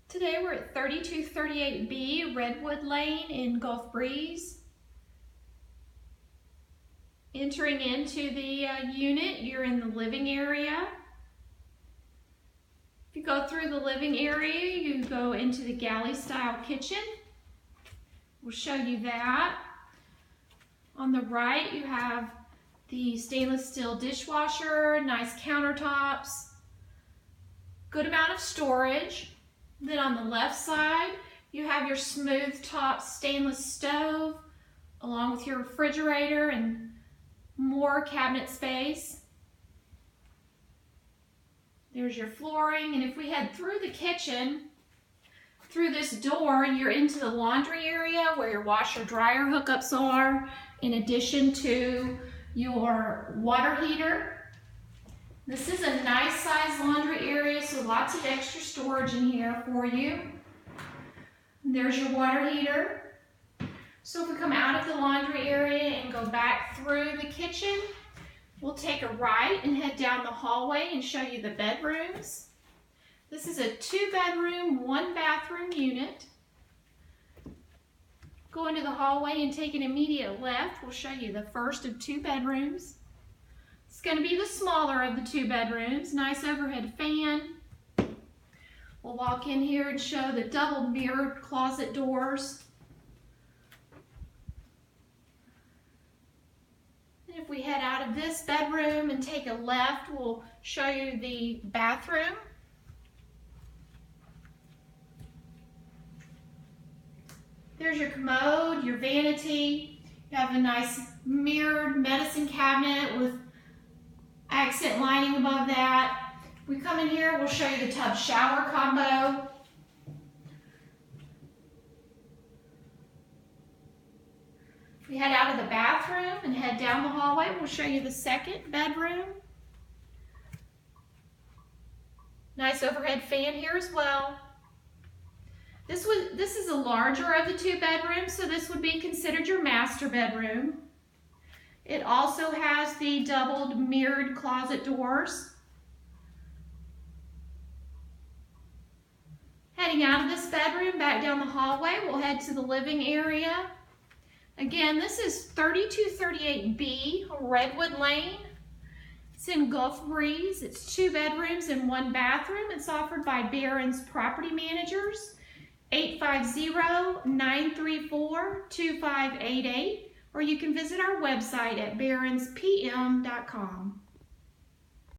Today we're at 3238B Redwood Lane in Gulf Breeze. Entering into the unit, you're in the living area. If you go through the living area, you go into the galley style kitchen. We'll show you that. On the right, you have the stainless steel dishwasher, nice countertops, good amount of storage. Then on the left side, you have your smooth top stainless stove, along with your refrigerator and more cabinet space. There's your flooring, and if we head through the kitchen, through this door, you're into the laundry area where your washer dryer hookups are, in addition to your water heater. This is a nice size laundry area, so lots of extra storage in here for you. And there's your water heater. So if we come out of the laundry area and go back through the kitchen, we'll take a right and head down the hallway and show you the bedrooms. This is a 2-bedroom, 1-bathroom unit. Go into the hallway and take an immediate left. We'll show you the first of 2 bedrooms. It's going to be the smaller of the 2 bedrooms. Nice overhead fan. We'll walk in here and show the double mirrored closet doors. And if we head out of this bedroom and take a left, we'll show you the bathroom. There's your commode, your vanity. You have a nice mirrored medicine cabinet with accent lining above that. We come in here, we'll show you the tub shower combo. If we head out of the bathroom and head down the hallway, we'll show you the 2nd bedroom. Nice overhead fan here as well. This is the larger of the 2 bedrooms, so this would be considered your master bedroom. It also has the doubled mirrored closet doors. Heading out of this bedroom, back down the hallway, we'll head to the living area. Again, this is 3238B Redwood Lane. It's in Gulf Breeze. It's 2 bedrooms and 1 bathroom. It's offered by Barron's Property Managers. 850-934-2588, or you can visit our website at barronspm.com.